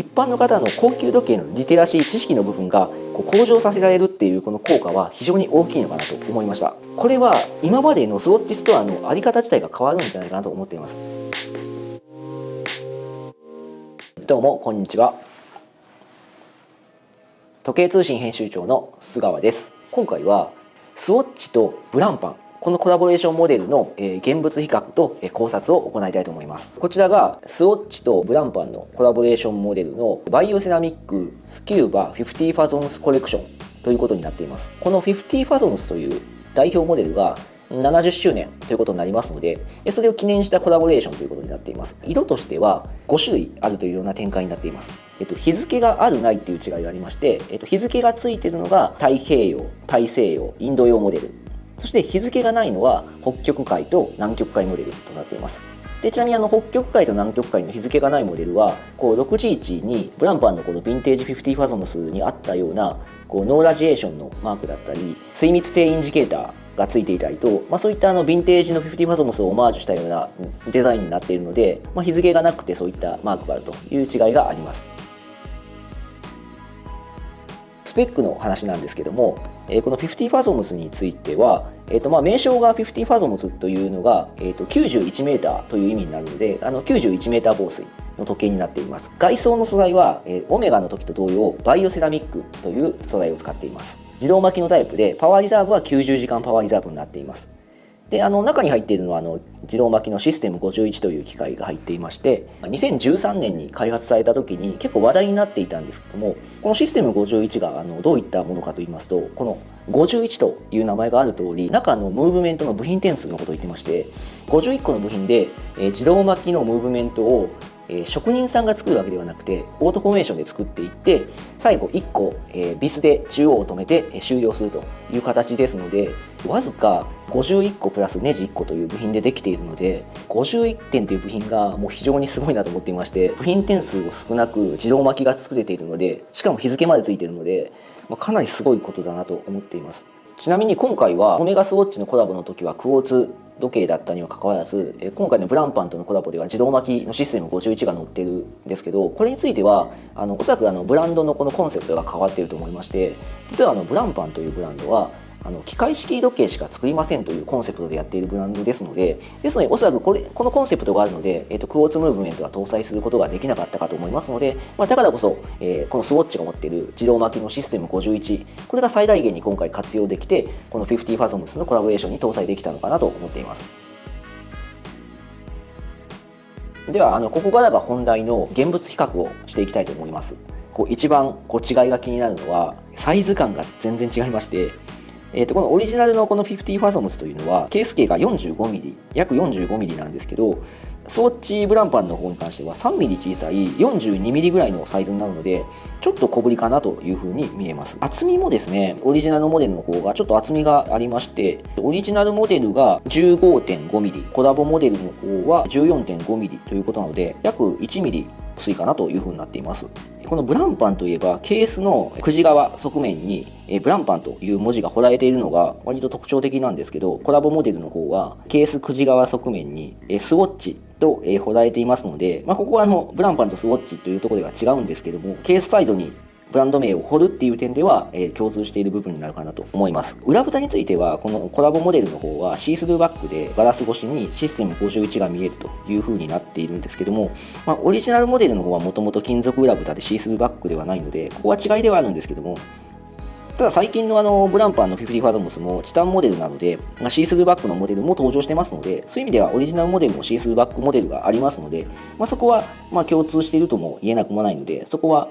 一般の方の高級時計のリテラシー知識の部分が向上させられるっていうこの効果は非常に大きいのかなと思いました。これは今までのスウォッチストアのあり方自体が変わるんじゃないかなと思っています。どうもこんにちは。時計通信編集長の須川です。今回はスウォッチとブランパン、このコラボレーションモデルの現物比較と考察を行いたいと思います。こちらがスウォッチとブランパンのコラボレーションモデルのバイオセラミックスキューバ50ファゾンスコレクションということになっています。この50ファゾンスという代表モデルが70周年ということになりますので、それを記念したコラボレーションということになっています。色としては5種類あるというような展開になっています。日付があるないっていう違いがありまして、日付がついているのが太平洋、大西洋、インド洋モデル、そして日付がないのは北極海と南極海モデルとなっています。でちなみに北極海と南極海の日付がないモデルは611にブランパンのこのヴィンテージ50ファゾンスにあったようなノーラジエーションのマークだったり精密性インジケーターがついていたりと、そういったヴィンテージの50ファゾンスをオマージュしたようなデザインになっているので、日付がなくてそういったマークがあるという違いがあります。スペックの話なんですけども、この50ファゾムスについては、名称が50ファゾムスというのが、91メーターという意味になるので、91メーター防水の時計になっています。外装の素材は、オメガの時と同様バイオセラミックという素材を使っています。自動巻きのタイプでパワーリザーブは90時間パワーリザーブになっています。で中に入っているのは自動巻きのシステム51という機械が入っていまして、2013年に開発された時に結構話題になっていたんですけども、このシステム51がどういったものかといいますと、この51という名前がある通り、中のムーブメントの部品点数のことを言ってまして、51個の部品で自動巻きのムーブメントを職人さんが作るわけではなくてオートフォーメーションで作っていって、最後1個ビスで中央を止めて終了するという形ですので、わずか51個プラスネジ1個という部品でできているので、51点という部品がもう非常にすごいなと思っていまして、部品点数を少なく自動巻きが作れているので、しかも日付までついているので、かなりすごいことだなと思っています。ちなみに今回はオメガスウォッチのコラボの時はクォーツ時計だったにはかかわらず、今回のブランパンとのコラボでは自動巻きのシステム51が載っているんですけど、これについてはおそらくブランドのこのコンセプトが変わっていると思いまして、実はブランパンというブランドは機械式時計しか作りませんというコンセプトでやっているブランドですので、おそらくこのコンセプトがあるので、クォーツムーブメントは搭載することができなかったかと思いますので、だからこそ、このスウォッチが持っている自動巻きのシステム51、これが最大限に今回活用できて、この50ファゾムスのコラボレーションに搭載できたのかなと思っています。ではここからが本題の現物比較をしていきたいと思います。一番違いが気になるのはサイズ感が全然違いまして、このオリジナルのこの50ファゾムスというのはケース径が 45mm 約 45mm なんですけど、スウォッチブランパンの方に関しては 3mm 小さい 42mm ぐらいのサイズになるので、ちょっと小ぶりかなというふうに見えます。厚みもですね、オリジナルモデルの方がちょっと厚みがありまして、オリジナルモデルが 15.5mm、 コラボモデルの方は 14.5mm ということなので、約 1mm 薄いかなというふうになっています。このブランパンといえばケースの9時側側面にブランパンという文字が彫られているのが割と特徴的なんですけど、コラボモデルの方はケース9時側側面にスウォッチと彫られていますので、ここはブランパンとスウォッチというところでは違うんですけども、ケースサイドにブランド名を彫るっていう点では、共通している部分になるかなと思います。裏蓋についてはこのコラボモデルの方はシースルーバックでガラス越しにシステム51が見えるという風になっているんですけども、オリジナルモデルの方はもともと金属裏蓋でシースルーバックではないので、ここは違いではあるんですけども、ただ最近のブランパンの50ファゾムスもチタンモデルなので、シースルーバックのモデルも登場してますので、そういう意味ではオリジナルモデルもシースルーバックモデルがありますので、そこは共通しているとも言えなくもないので、そこは、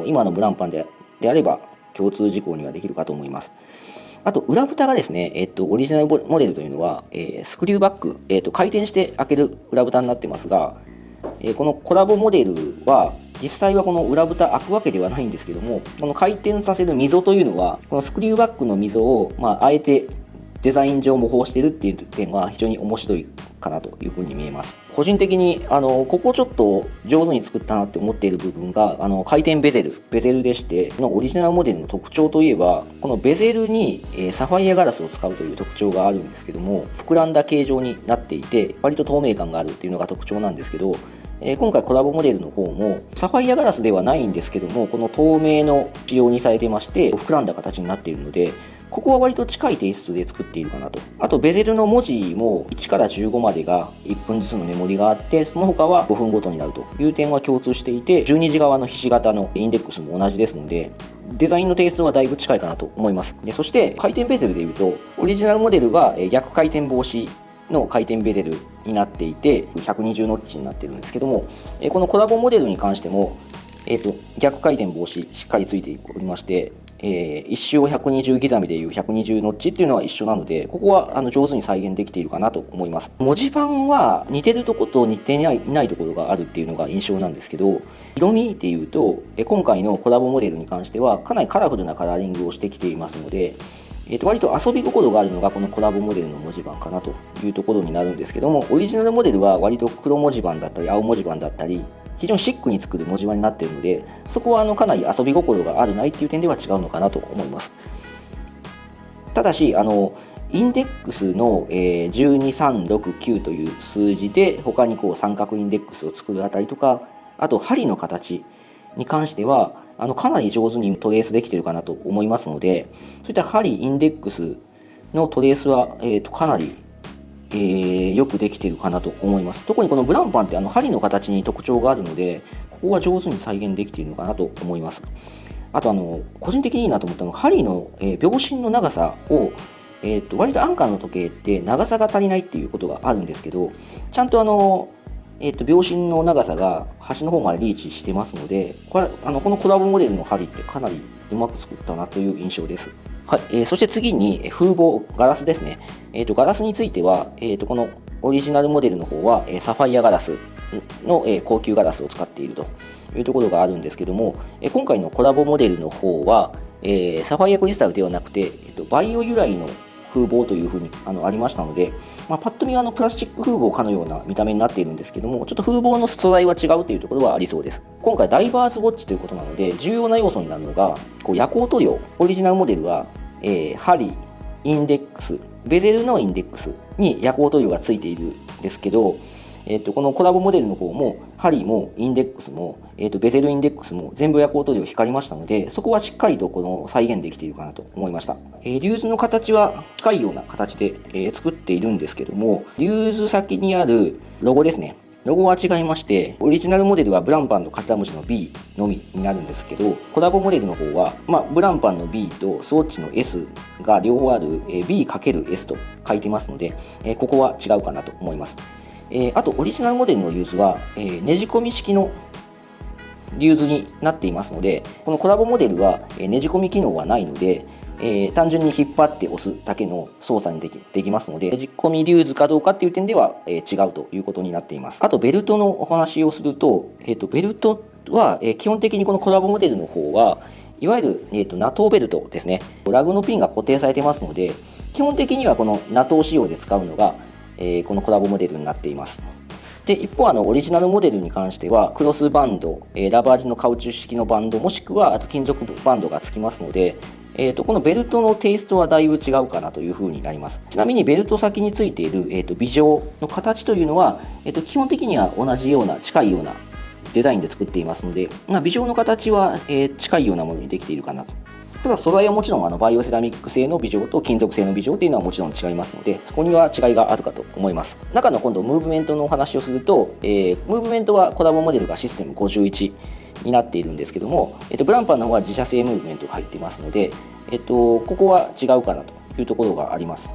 今のブランパンであれば共通事項にはできるかと思います。あと裏蓋がですね、オリジナルモデルというのは、スクリューバック、回転して開ける裏蓋になってますが、このコラボモデルは実際はこの裏蓋開くわけではないんですけども、この回転させる溝というのはこのスクリューバックの溝をあえてデザイン上模倣しているっていう点は非常に面白いかなというふうに見えます。個人的にここちょっと上手に作ったなって思っている部分が回転ベゼルでして、このオリジナルモデルの特徴といえばこのベゼルにサファイアガラスを使うという特徴があるんですけども、膨らんだ形状になっていて割と透明感があるっていうのが特徴なんですけど、今回コラボモデルの方もサファイアガラスではないんですけども、この透明の仕様にされてまして膨らんだ形になっているので、ここは割と近いテイストで作っているかなと。あとベゼルの文字も1から15までが1分ずつのメモリがあって、その他は5分ごとになるという点は共通していて、12時側のひし形のインデックスも同じですので、デザインのテイストはだいぶ近いかなと思います。でそして回転ベゼルでいうと、オリジナルモデルが逆回転防止の回転ベゼルになっていて120ノッチになっているんですけども、このコラボモデルに関しても、逆回転防止しっかりついておりまして、一周を120刻みでいう120ノッチっていうのは一緒なので、ここは上手に再現できているかなと思います。文字盤は似てるところと似てないところがあるっていうのが印象なんですけど、色味でいうと今回のコラボモデルに関してはかなりカラフルなカラーリングをしてきていますので、割と遊び心があるのがこのコラボモデルの文字盤かなというところになるんですけども、オリジナルモデルは割と黒文字盤だったり青文字盤だったり非常にシックに作る文字盤になっているので、そこはかなり遊び心があるないっていう点では違うのかなと思います。ただしインデックスの12369という数字で他に三角インデックスを作るあたりとか、あと針の形に関してはかなり上手にトレースできているかなと思いますので、そういった針インデックスのトレースは、かなりよくできているかなと思います。特にこのブランパンって針の形に特徴があるので、ここは上手に再現できているのかなと思います。あと個人的にいいなと思ったのが針の、秒針の長さを、割と安価の時計って長さが足りないっていうことがあるんですけど、ちゃんと秒針の長さが端の方までリーチしてますので、このコラボモデルの針ってかなりうまく作ったなという印象です。はい、そして次に風防ガラスですね。ガラスについては、このオリジナルモデルの方はサファイアガラスの高級ガラスを使っているというところがあるんですけども、今回のコラボモデルの方はサファイアクリスタルではなくてバイオ由来の風防というふうにありましたので、パッと見はプラスチック風防かのような見た目になっているんですけども、ちょっと風防の素材は違うというところはありそうです。今回ダイバーズウォッチということなので、重要な要素になるのが夜光塗料。オリジナルモデルは針、インデックス、ベゼルのインデックスに夜光塗料がついているんですけど、このコラボモデルの方も針もインデックスも、ベゼルインデックスも全部夜光塗料光りましたので、そこはしっかりと再現できているかなと思いました。リューズの形は近いような形で、作っているんですけども、リューズ先にあるロゴですね。ロゴは違いまして、オリジナルモデルはブランパンの頭文字の B のみになるんですけど、コラボモデルの方は、ブランパンの B とスウォッチの S が両方ある B×S と書いてますので、ここは違うかなと思います。あとオリジナルモデルのリューズは、ねじ込み式のリューズになっていますので、このコラボモデルは、ねじ込み機能はないので、単純に引っ張って押すだけの操作にできますので、ねじ込みリューズかどうかっていう点では、違うということになっています。あとベルトのお話をすると、ベルトは、基本的にこのコラボモデルの方はいわゆる、NATO ベルトですね。ラグのピンが固定されてますので、基本的にはこの NATO 仕様で使うのがこのコラボモデルになっています。で一方オリジナルモデルに関してはクロスバンド、ラバーのカウチュ式のバンドもしくはあと金属バンドがつきますので、このベルトのテイストはだいぶ違うかなというふうになります。ちなみにベルト先についている、微状の形というのは、基本的には同じような近いようなデザインで作っていますので、微状の形は、近いようなものにできているかなと。ただ素材はもちろんバイオセラミック製の微状と金属製の微状というのはもちろん違いますので、そこには違いがあるかと思います。中の今度ムーブメントのお話をすると、ムーブメントはコラボモデルがシステム51になっているんですけども、ブランパンの方は自社製ムーブメントが入っていますので、ここは違うかなというところがあります。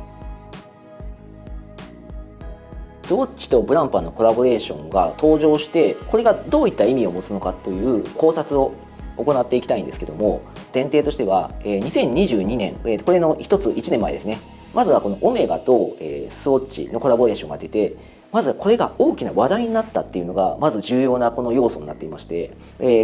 スウォッチとブランパンのコラボレーションが登場して、これがどういった意味を持つのかという考察を行っていきたいんですけども、前提としては2022年、これの1年前ですね。まずはこのオメガとスウォッチのコラボレーションが出て、まずはこれが大きな話題になったっていうのがまず重要なこの要素になっていまして、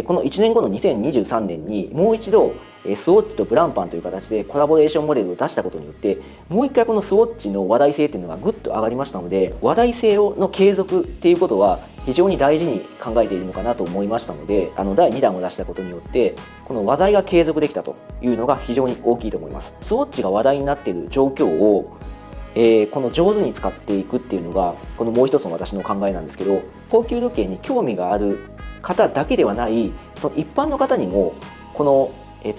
この1年後の2023年にもう一度スウォッチとブランパンという形でコラボレーションモデルを出したことによって、もう一回このスウォッチの話題性っていうのがぐっと上がりましたので、話題性の継続っていうことは非常に大事に考えているのかなと思いましたので、第2弾を出したことによってこの話題が継続できたというのが非常に大きいと思います。スウォッチが話題になっている状況をこの上手に使っていくっていうのがこのもう一つの私の考えなんですけど、高級時計に興味がある方だけではないその一般の方にもこの、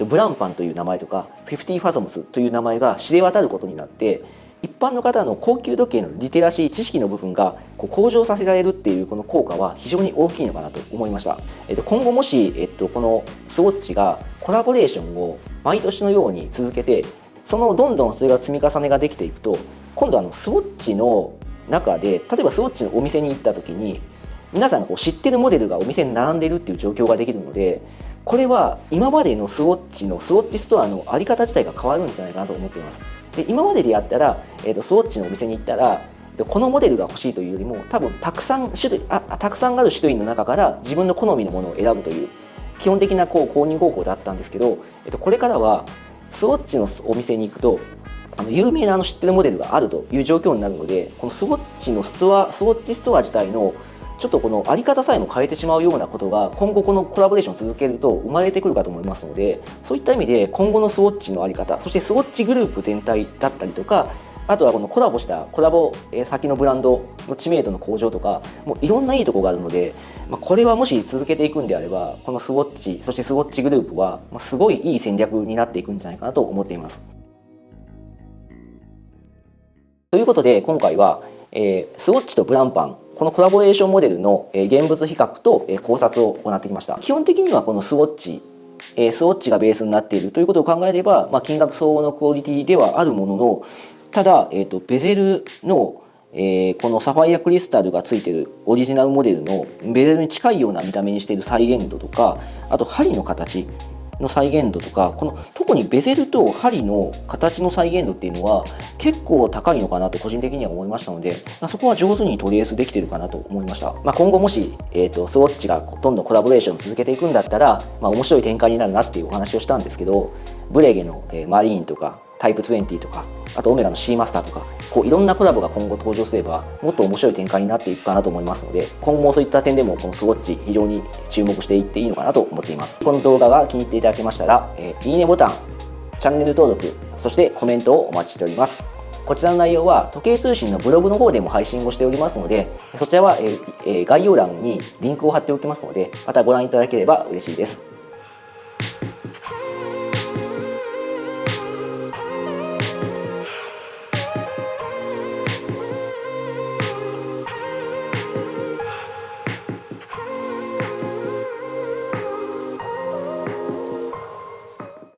ブランパンという名前とか50ファゾムスという名前が知れ渡ることになって、一般の方の高級時計のリテラシー知識の部分が向上させられるっていうこの効果は非常に大きいのかなと思いました。今後もし、このスウォッチがコラボレーションを毎年のように続けて、どんどんそれが積み重ねができていくと、今度スウォッチの中で例えばスウォッチのお店に行った時に皆さんが知ってるモデルがお店に並んでいるっていう状況ができるので、これは今までのスウォッチストアの在り方自体が変わるんじゃないかなと思っています。で今まででやったら、スウォッチのお店に行ったらこのモデルが欲しいというよりも多分たくさんある種類の中から自分の好みのものを選ぶという基本的な購入方法だったんですけど、これからはスウォッチのお店に行くと有名な知ってるモデルがあるという状況になるので、このスウォッチストア自体のちょっとこの在り方さえも変えてしまうようなことが今後このコラボレーションを続けると生まれてくるかと思いますので、そういった意味で今後のスウォッチの在り方、そしてスウォッチグループ全体だったりとか、あとはこのコラボ先のブランドの知名度の向上とか、もういろんないいところがあるので、これはもし続けていくんであればこのスウォッチ、そしてスウォッチグループはすごいいい戦略になっていくんじゃないかなと思っています。ということで今回は、スウォッチとブランパン、このコラボレーションモデルの現物比較と考察を行ってきました。基本的にはこのスウォッチがベースになっているということを考えれば、金額相応のクオリティではあるものの、ただ、ベゼルの、このサファイアクリスタルがついているオリジナルモデルのベゼルに近いような見た目にしている再現度とか、あと針の形の再現度とか、特にベゼルと針の形の再現度っていうのは結構高いのかなと個人的には思いましたので、そこは上手にトレースできているかなと思いました。今後もし、スウォッチがどんどんコラボレーションを続けていくんだったら、面白い展開になるなっていうお話をしたんですけど、ブレゲのマリーンとかタイプ20とか、あとオメガの C マスターとか、いろんなコラボが今後登場すればもっと面白い展開になっていくかなと思いますので、今後もそういった点でもこのスウォッチ非常に注目していっていいのかなと思っています。この動画が気に入っていただけましたら、いいねボタン、チャンネル登録、そしてコメントをお待ちしております。こちらの内容は時計通信のブログの方でも配信をしておりますので、そちらは概要欄にリンクを貼っておきますので、またご覧いただければ嬉しいです。